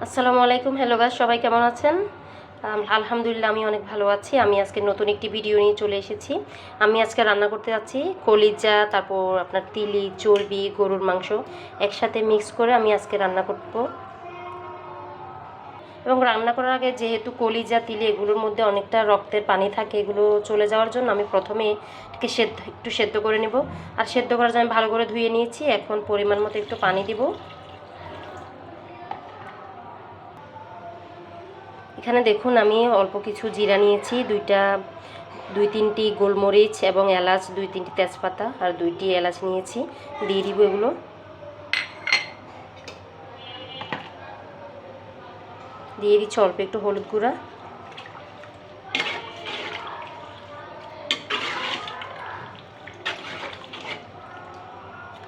আসসালামু আলাইকুম। Hello guys, সবাই কেমন আছেন? আলহামদুলিল্লাহ আমি অনেক ভালো আছি। আমি আজকে নতুন একটি ভিডিও নিয়ে চলে এসেছি। আমি আজকে রান্না করতে যাচ্ছি কলিজা, তারপর আপনার তিলি, চর্বি, গরুর মাংস একসাথে মিক্স করে আমি আজকে রান্না করব। এবং রান্না করার আগে যেহেতু কলিজা, তিলি এগুলোর মধ্যে অনেকটা রক্তের পানি থাকে, এগুলো চলে যাওয়ার জন্য আমি প্রথমে এটাকে একটু সেদ্ধ করে নেব। আর সেদ্ধ করার জন্য আমি ভালো করে ধুয়ে নিয়েছি। এখন পরিমাণ মতো একটু পানি দিব। এখানে দেখুন আমি অল্প কিছু জিরা নিয়েছি, দুই তিনটি গোলমরিচ এবং এলাচ, দুই তিনটি তেজপাতা আর দুইটি এলাচ নিয়েছি। দিয়ে দিব এগুলো। দিয়ে দিচ্ছি অল্প একটু হলুদ গুঁড়া।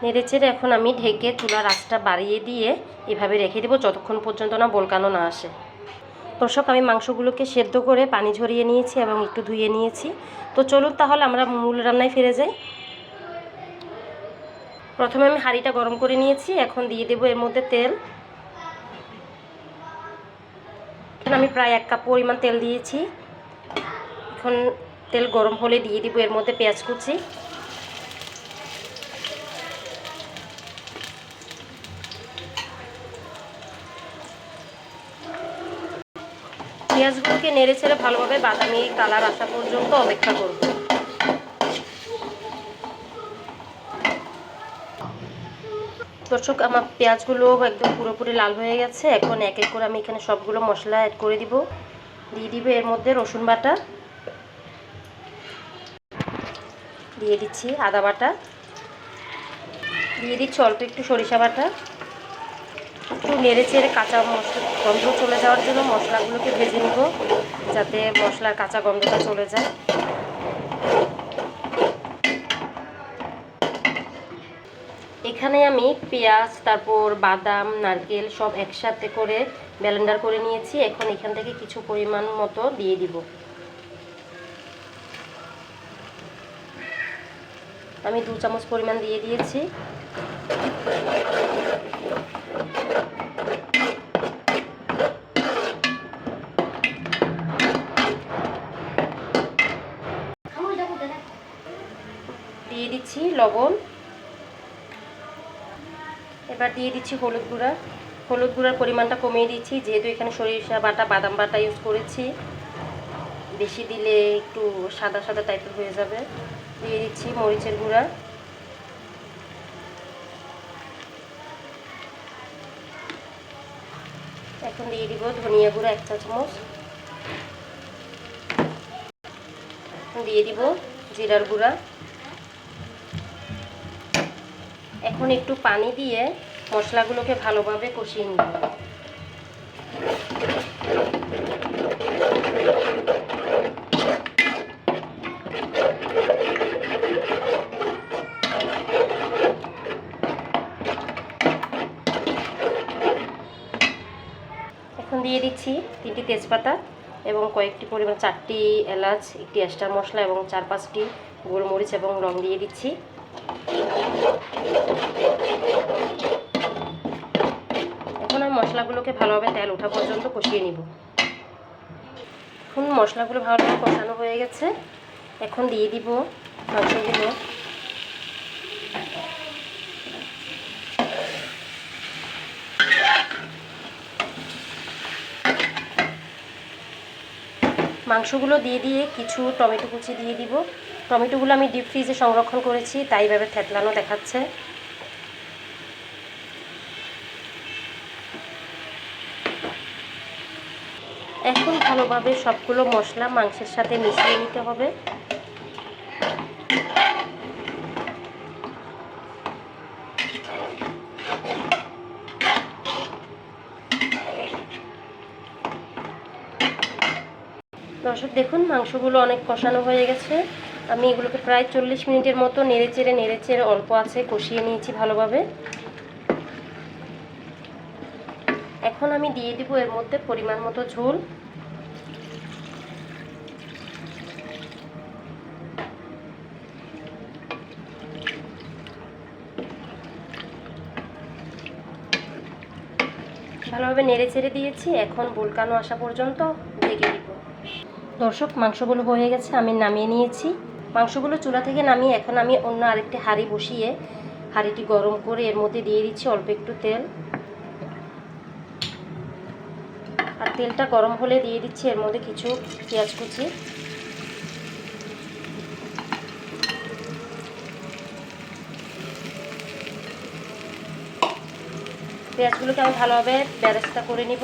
নেড়েচেড়ে এখন আমি ঢেকে চুলার আঁচটা বাড়িয়ে দিয়ে এভাবে রেখে দেবো যতক্ষণ পর্যন্ত না বলকানো না আসে। দর্শক, আমি মাংসগুলোকে সেদ্ধ করে পানি ঝরিয়ে নিয়েছি এবং একটু ধুয়ে নিয়েছি। তো চলুন তাহলে আমরা মূল রান্নায় ফিরে যাই। প্রথমে আমি হাঁড়িটা গরম করে নিয়েছি। এখন দিয়ে দেবো এর মধ্যে তেল। এখন আমি প্রায় 1 কাপ পরিমাণ তেল দিয়েছি। এখন তেল গরম হলে দিয়ে দিব এর মধ্যে পেঁয়াজ কুচি। পেঁয়াজগুলোকে নেড়ে ছেড়ে ভালোভাবে বাদামি কালার আসা পর্যন্ত অপেক্ষা করব। দর্শক, আমার পেঁয়াজগুলো একদম পুরোপুরি লাল হয়ে গেছে। এখন এক এক করে আমি এখানে সবগুলো মশলা অ্যাড করে দিব। দিয়ে দিব এর মধ্যে রসুন বাটা, দিয়ে দিচ্ছি আদা বাটা, দিয়ে দিচ্ছি অল্প একটু সরিষা বাটা। একটু নেড়ে চেড়ে কাঁচা মশলা গন্ধ চলে যাওয়ার জন্য মশলাগুলোকে ভেজে নিব, যাতে মশলার কাঁচা গন্ধটা চলে যায়। এখানে আমি পেঁয়াজ, তারপর বাদাম, নারকেল সব একসাথে করে ব্লেন্ডার করে নিয়েছি। এখন এখান থেকে কিছু পরিমাণ মতো দিয়ে দিব। আমি 2 চামচ পরিমাণ দিয়ে দিয়েছি। দিয়ে দিচ্ছি লবণ। এবার দিয়ে দিচ্ছি হলুদ গুঁড়া। হলুদ গুঁড়ার পরিমাণটা কমিয়ে দিচ্ছি, যেহেতু এখানে সরিষা বাটা, বাদাম বাটা ইউজ করেছি। বেশি দিলে একটু সাদা সাদা টাইপের হয়ে যাবে। দিয়ে দিচ্ছি মরিচের গুঁড়া। এখন দিয়ে দিব ধনিয়া গুঁড়া 1 চা চামচ। দিয়ে দিব জিরার গুঁড়া। এখন একটু পানি দিয়ে মশলাগুলোকে ভালোভাবে কষিয়ে নিব। এখন দিয়ে দিচ্ছি 3টি তেজপাতা এবং কয়েকটি পরিমাণ 4টি এলাচ, একটি স্টার মশলা এবং 4-5টি গোলমরিচ এবং লং দিয়ে দিচ্ছি। এখন আমি মশলাগুলোকে ভালোভাবে তেল ওঠা পর্যন্ত কষিয়ে নিব। এখন মশলাগুলো ভালোভাবে কষানো হয়ে গেছে। এখন দিয়ে দিব মাংসগুলো। মাংসগুলো দিয়ে কিছু টমেটো কুচি দিয়ে দিব। টমেটোগুলো আমি ডিপ ফ্রিজে সংরক্ষণ করেছি, তাই এভাবে থেতলানো দেখাচ্ছে। এখন ভালোভাবে সবগুলো মশলা মাংসের সাথে মিশিয়ে নিতে হবে। দর্শক দেখুন, মাংসগুলো অনেক কষানো হয়ে গেছে। আমি এগুলোকে প্রায় 40 মিনিটের মতো নেড়ে চেড়ে অল্প আছে কষিয়ে নিয়েছি ভালোভাবে। এখন আমি দিয়ে দিব এর মধ্যে পরিমাণ মতো ঝোল। ভালোভাবে নেড়ে চেড়ে দিয়েছি, এখন বলকানো আসা পর্যন্ত ঢেকে দিব। দর্শক, মাংসগুলো হয়ে গেছে, আমি নামিয়ে নিয়েছি। মাংসগুলো চুলা থেকে নামিয়ে এখন আমি অন্য আরেকটি হাঁড়ি বসিয়ে হাঁড়িটি গরম করে এর মধ্যে দিয়ে দিচ্ছি অল্প একটু তেল। আর তেলটা গরম হলে দিয়ে দিচ্ছি এর মধ্যে কিছু পেঁয়াজ কুচি। পেঁয়াজগুলোকে আমি ভালোভাবে বেরেস্তা করে নিব।